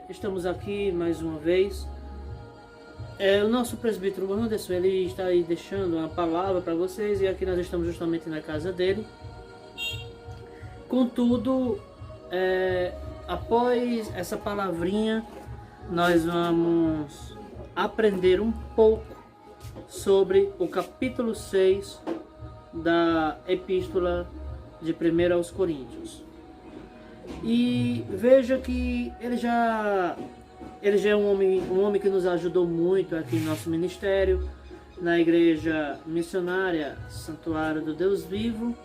estamos aqui mais uma vez. O nosso presbítero Anderson, ele está aí deixando uma palavra para vocês, e aqui nós estamos justamente na casa dele. Contudo, após essa palavrinha, nós vamos aprender um pouco sobre o capítulo 6 da Epístola de 1 aos Coríntios. E veja que ele já é um homem que nos ajudou muito aqui no nosso ministério, na Igreja Missionária Santuário do Deus Vivo,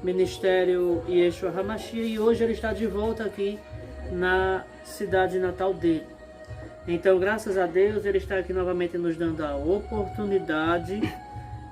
Ministério Yeshua HaMashiach, e hoje ele está de volta aqui na cidade natal dele. Então, graças a Deus, ele está aqui novamente nos dando a oportunidade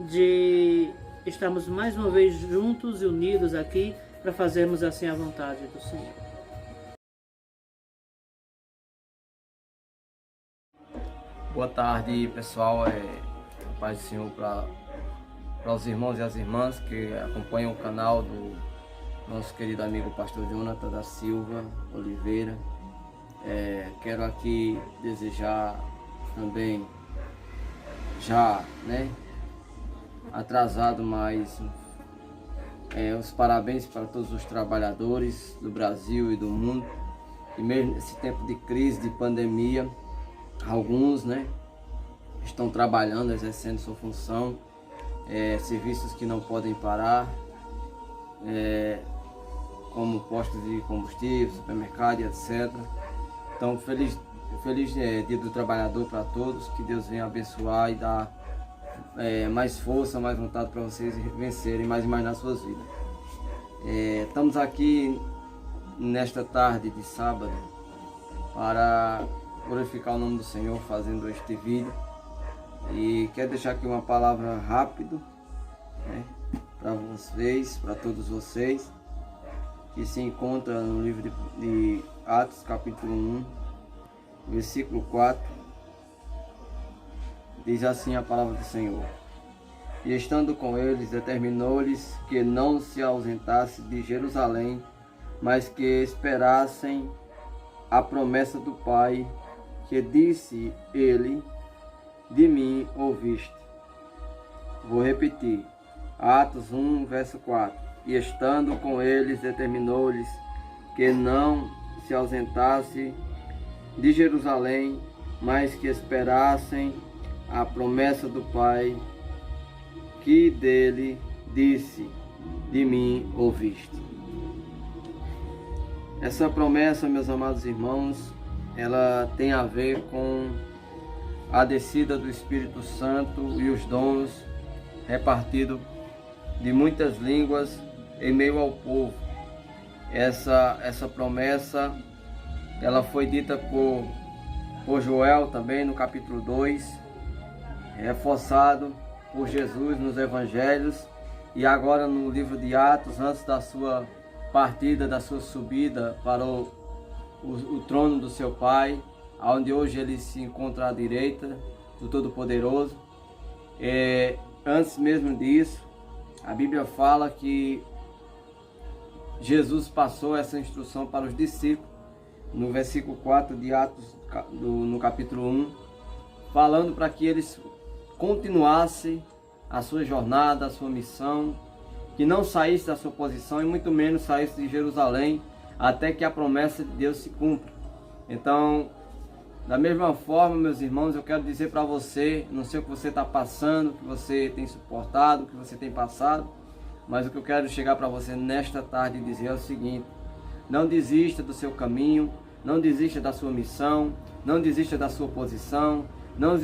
de estarmos mais uma vez juntos e unidos aqui para fazermos assim a vontade do Senhor. Boa tarde, pessoal. Paz do Senhor para os irmãos e as irmãs que acompanham o canal do nosso querido amigo pastor Jonathan da Silva Oliveira. Quero aqui desejar também, atrasado, mas os parabéns para todos os trabalhadores do Brasil e do mundo. E mesmo nesse tempo de crise, de pandemia, alguns estão trabalhando, exercendo sua função, serviços que não podem parar, como postos de combustível, supermercado, etc. Então, feliz Dia do Trabalhador para todos, que Deus venha abençoar e dar mais força, mais vontade para vocês vencerem mais e mais nas suas vidas. Estamos aqui nesta tarde de sábado para glorificar o nome do Senhor fazendo este vídeo, e quero deixar aqui uma palavra rápido para vocês, para todos vocês, que se encontra no livro de Atos capítulo 1, versículo 4. Diz assim a palavra do Senhor: E estando com eles, determinou-lhes que não se ausentasse de Jerusalém, mas que esperassem a promessa do Pai, que disse ele: de mim ouviste. Vou repetir. Atos 1, verso 4. E estando com eles, determinou-lhes que não se ausentasse de Jerusalém, mas que esperassem a promessa do Pai, que dele disse: de mim ouviste. Essa promessa, meus amados irmãos, ela tem a ver com a descida do Espírito Santo e os dons repartidos de muitas línguas em meio ao povo. Essa promessa, ela foi dita por Joel também no capítulo 2, reforçado por Jesus nos evangelhos, e agora no livro de Atos, antes da sua partida, da sua subida para o trono do seu Pai, onde hoje ele se encontra à direita do Todo-Poderoso. Antes mesmo disso, a Bíblia fala que Jesus passou essa instrução para os discípulos, no versículo 4 de Atos, no capítulo 1, falando para que eles continuassem a sua jornada, a sua missão, que não saísse da sua posição e muito menos saísse de Jerusalém, até que a promessa de Deus se cumpra. Então, da mesma forma, meus irmãos, eu quero dizer para você, não sei o que você está passando, o que você tem suportado, o que você tem passado, mas o que eu quero chegar para você nesta tarde e dizer é o seguinte: não desista do seu caminho, não desista da sua missão, não desista da sua posição, não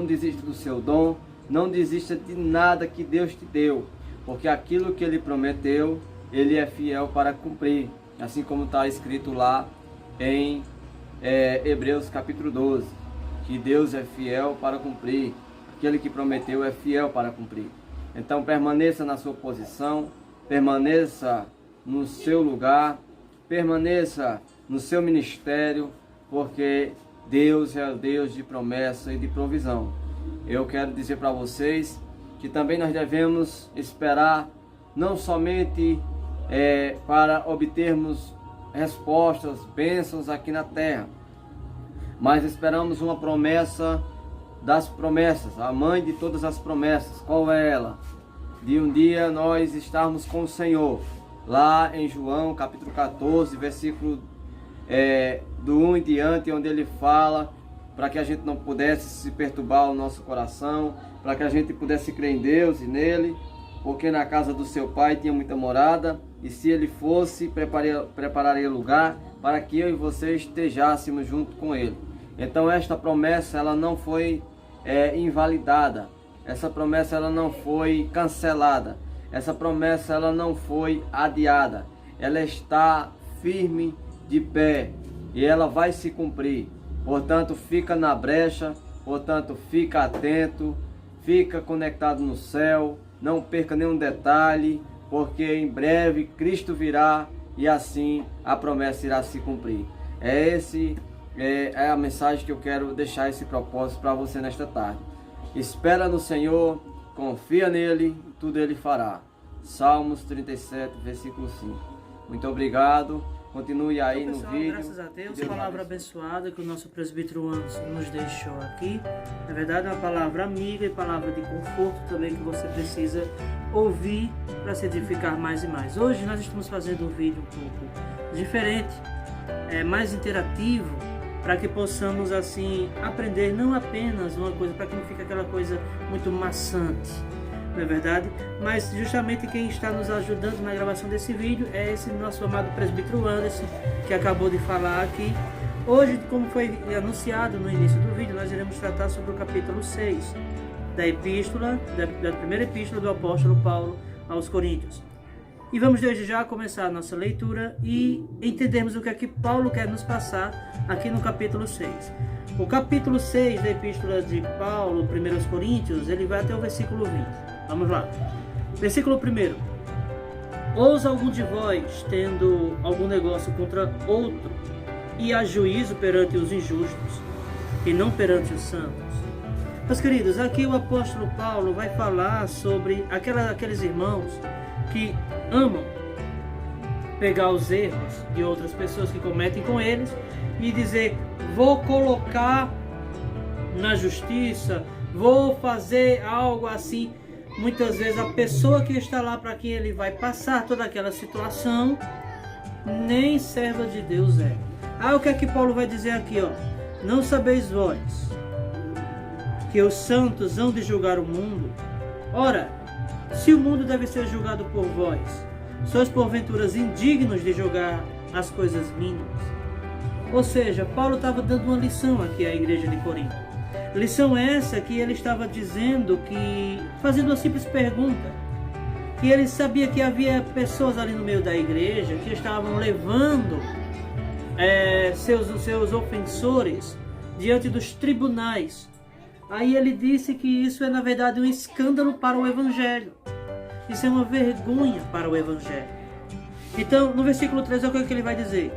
desista do seu dom, não desista de nada que Deus te deu, porque aquilo que Ele prometeu, Ele é fiel para cumprir, assim como está escrito lá em Hebreus capítulo 12, que Deus é fiel para cumprir, aquele que prometeu é fiel para cumprir. Então permaneça na sua posição, permaneça no seu lugar, permaneça no seu ministério, porque Deus é o Deus de promessa e de provisão. Eu quero dizer para vocês que também nós devemos esperar não somente para obtermos respostas, bênçãos aqui na terra, mas esperamos uma promessa das promessas, a mãe de todas as promessas. Qual é ela? De um dia nós estarmos com o Senhor, lá em João capítulo 14, versículo do 1 em diante, onde ele fala para que a gente não pudesse se perturbar o nosso coração, para que a gente pudesse crer em Deus e nele, porque na casa do seu pai tinha muita morada, e se ele fosse, prepararia lugar para que eu e você estejássemos junto com ele. Então esta promessa ela não foi invalidada, essa promessa ela não foi cancelada, essa promessa ela não foi adiada, ela está firme de pé e ela vai se cumprir. Portanto, fica na brecha, portanto, fica atento, fica conectado no céu, não perca nenhum detalhe, porque em breve Cristo virá e assim a promessa irá se cumprir. É a mensagem que eu quero deixar, esse propósito para você nesta tarde. Espera no Senhor, confia nele, tudo ele fará. Salmos 37, versículo 5. Muito obrigado. Continue aí então, pessoal, no vídeo. Graças a Deus, palavra abençoada que o nosso presbítero Anderson nos deixou aqui. Na verdade, é uma palavra amiga e palavra de conforto também que você precisa ouvir para se edificar mais e mais. Hoje nós estamos fazendo um vídeo um pouco diferente, mais interativo, para que possamos assim aprender não apenas uma coisa, para que não fique aquela coisa muito maçante, não é verdade? Mas justamente quem está nos ajudando na gravação desse vídeo é esse nosso amado presbítero Anderson, que acabou de falar aqui. Hoje, como foi anunciado no início do vídeo, nós iremos tratar sobre o capítulo 6 da epístola, da primeira epístola do apóstolo Paulo aos Coríntios. E vamos desde já começar a nossa leitura e entendermos o que é que Paulo quer nos passar aqui no capítulo 6. O capítulo 6 da epístola de Paulo, 1 aos Coríntios, ele vai até o versículo 20. Vamos lá. Versículo 1. Ousa algum de vós, tendo algum negócio contra outro, e há juízo perante os injustos, e não perante os santos? Meus queridos, aqui o apóstolo Paulo vai falar sobre aqueles irmãos que amam pegar os erros de outras pessoas que cometem com eles e dizer: vou colocar na justiça, vou fazer algo assim. Muitas vezes a pessoa que está lá para quem ele vai passar toda aquela situação nem serva de Deus é. O que é que Paulo vai dizer aqui, ó? Não sabeis vós que os santos hão de julgar o mundo? Ora, se o mundo deve ser julgado por vós, sois porventura indignos de julgar as coisas mínimas? Ou seja, Paulo estava dando uma lição aqui à igreja de Corinto. Lição essa que ele estava dizendo que, fazendo uma simples pergunta, que ele sabia que havia pessoas ali no meio da igreja que estavam levando seus ofensores diante dos tribunais. Aí ele disse que isso é na verdade um escândalo para o Evangelho. Isso é uma vergonha para o Evangelho. Então, no versículo 3, olha o que ele vai dizer: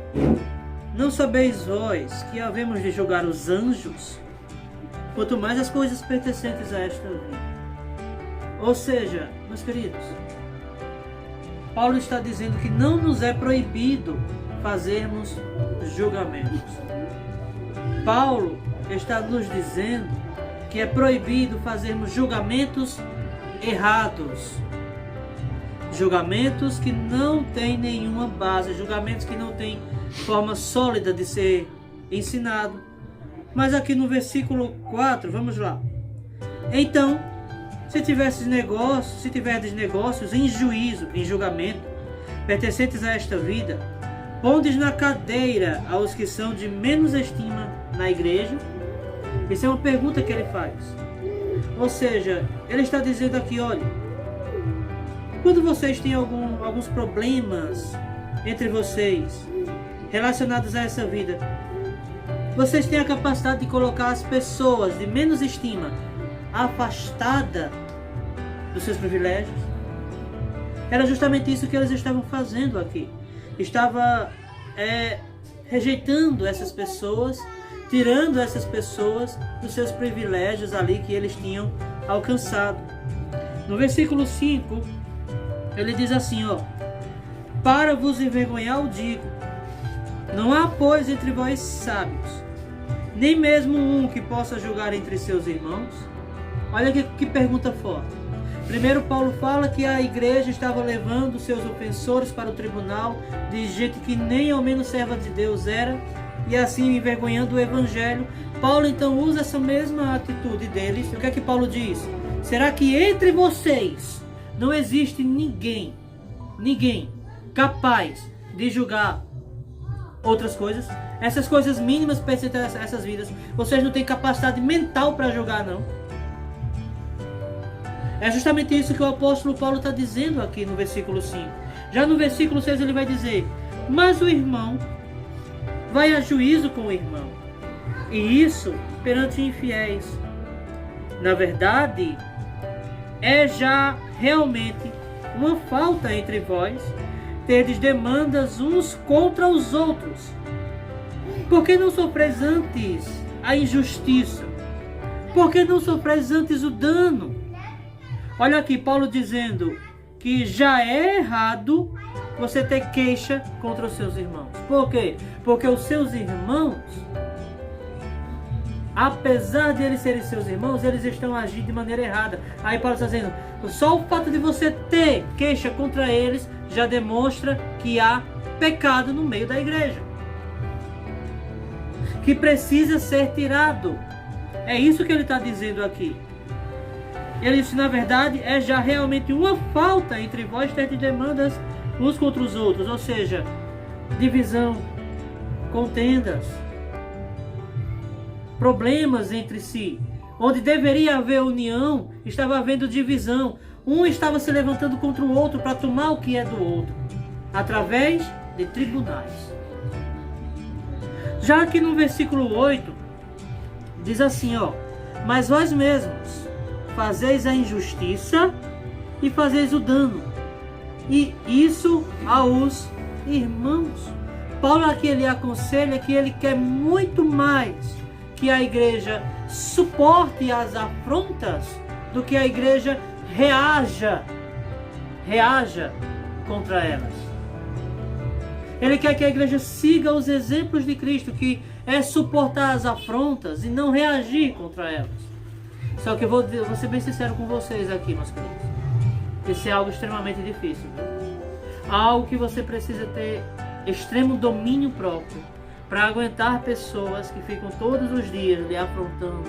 não sabeis vós que havemos de julgar os anjos? Quanto mais as coisas pertencentes a esta vida. Ou seja, meus queridos, Paulo está dizendo que não nos é proibido fazermos julgamentos. Paulo está nos dizendo que é proibido fazermos julgamentos errados, julgamentos que não têm nenhuma base, julgamentos que não têm forma sólida de ser ensinado. Mas aqui no versículo 4, vamos lá. Então, se tiverdes negócios em juízo, em julgamento, pertencentes a esta vida, pondes na cadeira aos que são de menos estima na igreja? Isso é uma pergunta que ele faz. Ou seja, ele está dizendo aqui, olha, quando vocês têm alguns problemas entre vocês, relacionados a essa vida, vocês têm a capacidade de colocar as pessoas de menos estima afastada dos seus privilégios? Era justamente isso que eles estavam fazendo aqui. Estava rejeitando essas pessoas, tirando essas pessoas dos seus privilégios ali que eles tinham alcançado. No versículo 5, ele diz assim, ó: para vos envergonhar o digo, não há pois entre vós sábios, Nem mesmo um que possa julgar entre seus irmãos? Olha que pergunta forte. Primeiro Paulo fala que a igreja estava levando seus ofensores para o tribunal, de gente que nem ao menos serva de Deus era, e assim envergonhando o evangelho. Paulo então usa essa mesma atitude deles. O que é que Paulo diz? Será que entre vocês não existe ninguém capaz de julgar outras coisas? Essas coisas mínimas pertencem a essas vidas. Vocês não têm capacidade mental para julgar, não? É justamente isso que o apóstolo Paulo está dizendo aqui no versículo 5. Já no versículo 6 ele vai dizer: mas o irmão vai a juízo com o irmão, e isso perante infiéis. Na verdade, é já realmente uma falta entre vós terdes demandas uns contra os outros. Por que não sofreis antes a injustiça? Por que não sofreis antes o dano? Olha aqui, Paulo dizendo que já é errado você ter queixa contra os seus irmãos. Por quê? Porque os seus irmãos, apesar de eles serem seus irmãos, eles estão agindo de maneira errada. Aí Paulo está dizendo, só o fato de você ter queixa contra eles já demonstra que há pecado no meio da igreja, que precisa ser tirado. É isso que ele está dizendo aqui. Ele disse, na verdade, é já realmente uma falta entre vós ter demandas uns contra os outros, ou seja, divisão, contendas, problemas entre si. Onde deveria haver união, estava havendo divisão. Um estava se levantando contra o outro para tomar o que é do outro, através de tribunais. Já aqui no versículo 8, diz assim, ó: mas vós mesmos fazeis a injustiça e fazeis o dano, e isso aos irmãos. Paulo aqui ele aconselha que ele quer muito mais que a igreja suporte as afrontas do que a igreja reaja contra elas. Ele quer que a igreja siga os exemplos de Cristo, que é suportar as afrontas e não reagir contra elas. Só que eu vou ser bem sincero com vocês aqui, meus queridos. Isso é algo extremamente difícil. Algo que você precisa ter extremo domínio próprio para aguentar pessoas que ficam todos os dias lhe afrontando,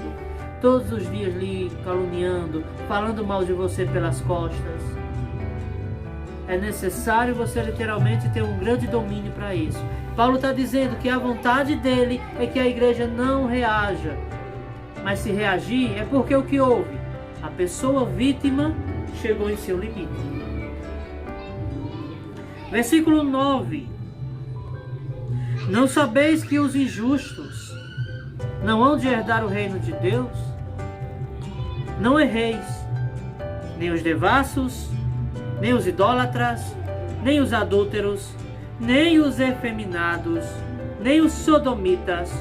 todos os dias lhe caluniando, falando mal de você pelas costas. É necessário você literalmente ter um grande domínio para isso. Paulo está dizendo que a vontade dele é que a igreja não reaja. Mas se reagir é porque o que houve? A pessoa vítima chegou em seu limite. Versículo 9. Não sabeis que os injustos não hão de herdar o reino de Deus? Não erreis, nem os devassos, nem os idólatras, nem os adúlteros, nem os efeminados, nem os sodomitas,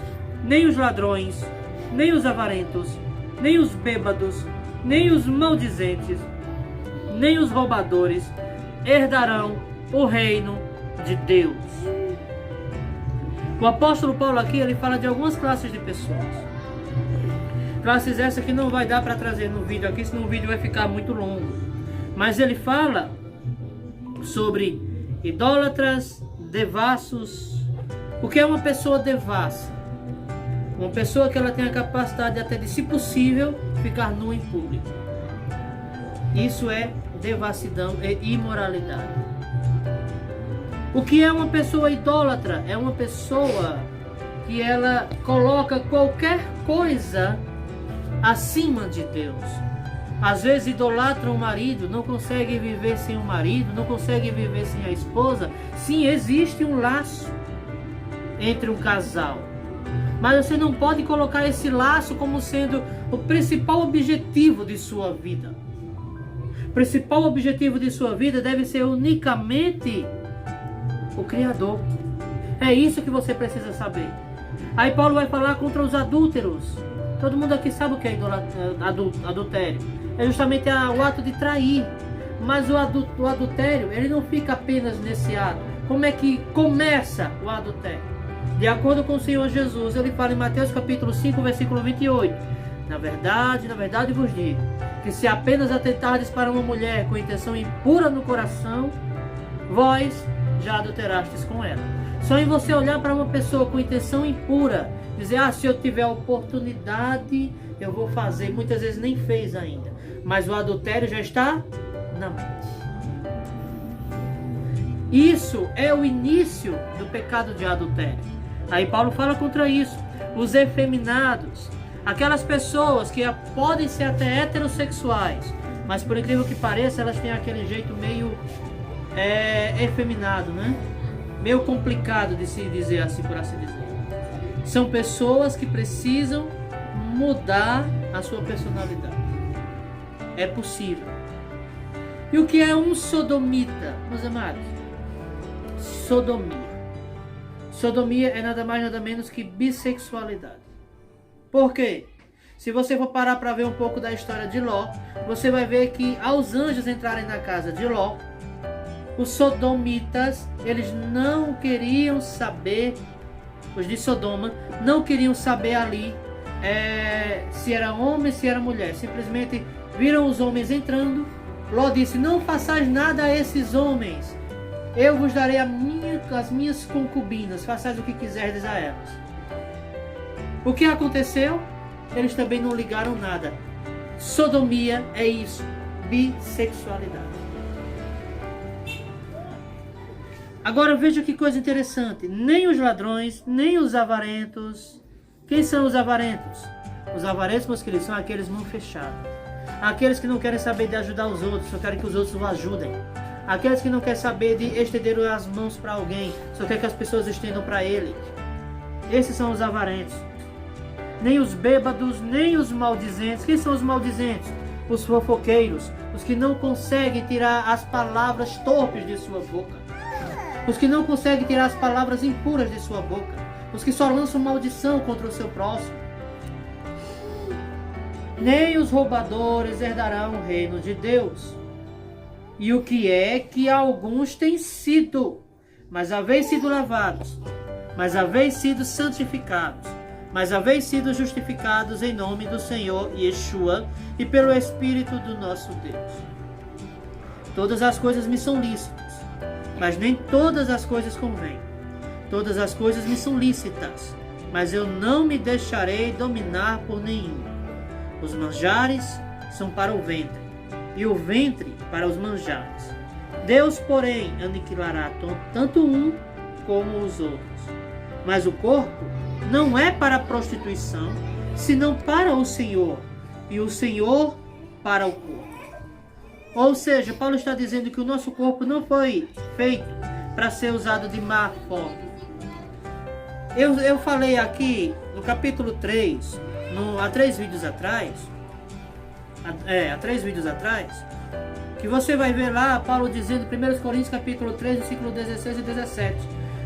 nem os ladrões, nem os avarentos, nem os bêbados, nem os maldizentes, nem os roubadores herdarão o reino de Deus. O apóstolo Paulo aqui ele fala de algumas classes de pessoas. Classes essas que não vai dar para trazer no vídeo aqui, senão o vídeo vai ficar muito longo. Mas ele fala sobre idólatras, devassos. O que é uma pessoa devassa? Uma pessoa que ela tem a capacidade até de, se possível, ficar nua em público. Isso é devassidão e imoralidade. O que é uma pessoa idólatra? É uma pessoa que ela coloca qualquer coisa acima de Deus. Às vezes idolatra o marido, não consegue viver sem o marido, não consegue viver sem a esposa. Sim, existe um laço entre um casal. Mas você não pode colocar esse laço como sendo o principal objetivo de sua vida. O principal objetivo de sua vida deve ser unicamente o Criador. É isso que você precisa saber. Aí Paulo vai falar contra os adúlteros. Todo mundo aqui sabe o que é adultério. É justamente o ato de trair. Mas o adultério, ele não fica apenas nesse ato. Como é que começa o adultério? De acordo com o Senhor Jesus, ele fala em Mateus capítulo 5, versículo 28. Na verdade vos digo, que se apenas atentardes para uma mulher com intenção impura no coração, vós já adulterastes com ela. Só em você olhar para uma pessoa com intenção impura, dizer, se eu tiver oportunidade, eu vou fazer. Muitas vezes nem fez ainda, mas o adultério já está na mente. Isso é o início do pecado de adultério. Aí Paulo fala contra isso. Os efeminados, aquelas pessoas que podem ser até heterossexuais, mas por incrível que pareça, elas têm aquele jeito meio efeminado, né? Meio complicado de se dizer assim, por assim dizer. São pessoas que precisam mudar a sua personalidade. É possível. E o que é um sodomita, meus amados? Sodomia. Sodomia é nada mais nada menos que bissexualidade. Por quê? Se você for parar para ver um pouco da história de Ló, você vai ver que aos anjos entrarem na casa de Ló, os sodomitas, eles não queriam saber, os de Sodoma, não queriam saber ali se era homem, se era mulher. Simplesmente viram os homens entrando. Ló disse, não façais nada a esses homens. Eu vos darei as minhas concubinas, façais o que quiserdes a elas. O que aconteceu? Eles também não ligaram nada. Sodomia é isso, bissexualidade. Agora veja que coisa interessante. Nem os ladrões, nem os avarentos. Quem são os avarentos? Os avarentos, meus queridos, são aqueles mão fechada. Aqueles que não querem saber de ajudar os outros, só querem que os outros o ajudem. Aqueles que não querem saber de estender as mãos para alguém, só querem que as pessoas estendam para ele. Esses são os avarentos. Nem os bêbados, nem os maldizentes. Quem são os maldizentes? Os fofoqueiros, os que não conseguem tirar as palavras torpes de sua boca. Os que não conseguem tirar as palavras impuras de sua boca. Os que só lançam maldição contra o seu próximo. Nem os roubadores herdarão o reino de Deus. E o que é que alguns têm sido, mas haveis sido lavados, mas haveis sido santificados, mas haveis sido justificados em nome do Senhor Yeshua e pelo Espírito do nosso Deus. Todas as coisas me são lícitas, mas nem todas as coisas convêm. Todas as coisas me são lícitas, mas eu não me deixarei dominar por nenhum. Os manjares são para o ventre, e o ventre para os manjares. Deus, porém, aniquilará tanto um como os outros. Mas o corpo não é para a prostituição, senão para o Senhor, e o Senhor para o corpo. Ou seja, Paulo está dizendo que o nosso corpo não foi feito para ser usado de má forma. Eu falei aqui no capítulo 3, há 3 vídeos atrás, que você vai ver lá Paulo dizendo, 1 Coríntios capítulo 3, versículo 16 e 17.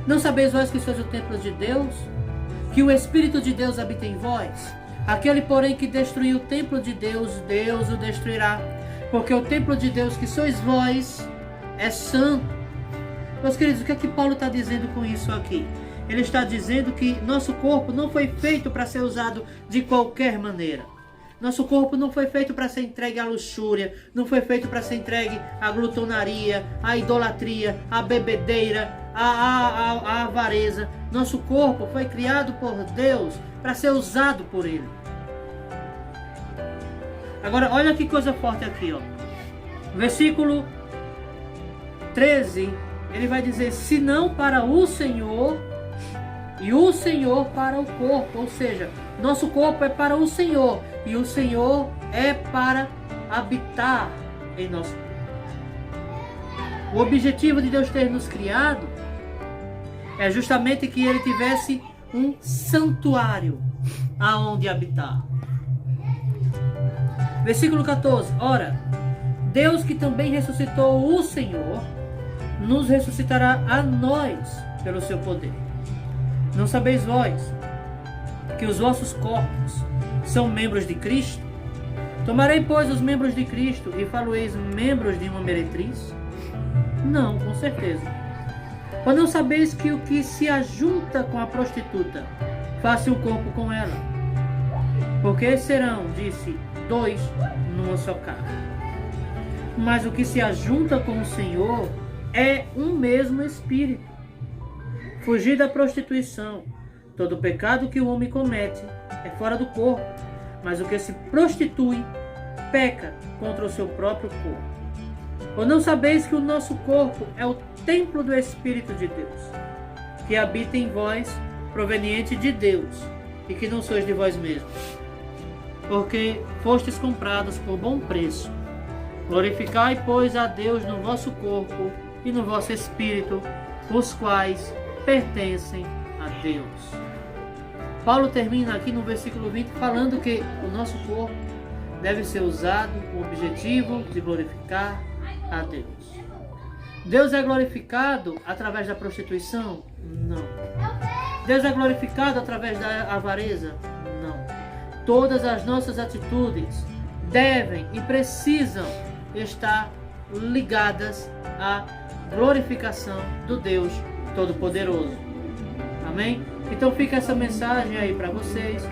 Não sabeis vós que sois o templo de Deus? Que o Espírito de Deus habita em vós? Aquele, porém, que destruiu o templo de Deus, Deus o destruirá. Porque o templo de Deus que sois vós é santo. Meus queridos, o que é que Paulo está dizendo com isso aqui? Ele está dizendo que nosso corpo não foi feito para ser usado de qualquer maneira. Nosso corpo não foi feito para ser entregue à luxúria, não foi feito para ser entregue à glutonaria, à idolatria, à bebedeira, à avareza. Nosso corpo foi criado por Deus para ser usado por Ele. Agora, olha que coisa forte aqui, ó. Versículo 13, ele vai dizer, senão para o Senhor e o Senhor para o corpo. Ou seja, nosso corpo é para o Senhor e o Senhor é para habitar em nosso corpo. O objetivo de Deus ter nos criado é justamente que Ele tivesse um santuário aonde habitar. Versículo 14. Ora, Deus que também ressuscitou o Senhor, nos ressuscitará a nós pelo seu poder. Não sabeis vós que os vossos corpos são membros de Cristo? Tomarei, pois, os membros de Cristo e falo-eis membros de uma meretriz? Não, com certeza. Ou não sabeis que o que se ajunta com a prostituta, faça um corpo com ela? Porque serão, disse, dois numa só carne. Mas o que se ajunta com o Senhor é um mesmo espírito. Fugir da prostituição. Todo pecado que o homem comete é fora do corpo, mas o que se prostitui peca contra o seu próprio corpo. Ou não sabeis que o nosso corpo é o templo do Espírito de Deus, que habita em vós, proveniente de Deus, e que não sois de vós mesmos, porque fostes comprados por bom preço. Glorificai, pois, a Deus no vosso corpo e no vosso espírito, os quais pertencem a Deus. Paulo termina aqui no versículo 20 falando que o nosso corpo deve ser usado com o objetivo de glorificar a Deus. Deus é glorificado através da prostituição? Não. Deus é glorificado através da avareza? Não. Todas as nossas atitudes devem e precisam estar ligadas à glorificação do Deus Todo-Poderoso. Amém? Então fica essa mensagem aí para vocês.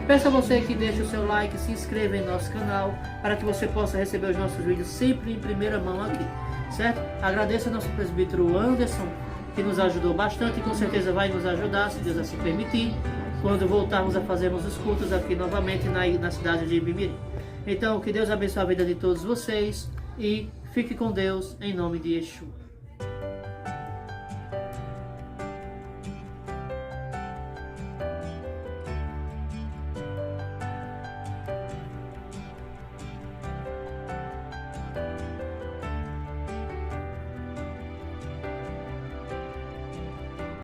Peço a você que deixe o seu like, se inscreva em nosso canal, para que você possa receber os nossos vídeos sempre em primeira mão aqui, certo? Agradeço ao nosso presbítero Anderson, que nos ajudou bastante e com certeza vai nos ajudar, se Deus assim permitir, quando voltarmos a fazermos os cultos aqui novamente na cidade de Ibimirim. Então, que Deus abençoe a vida de todos vocês e fique com Deus em nome de Yeshua.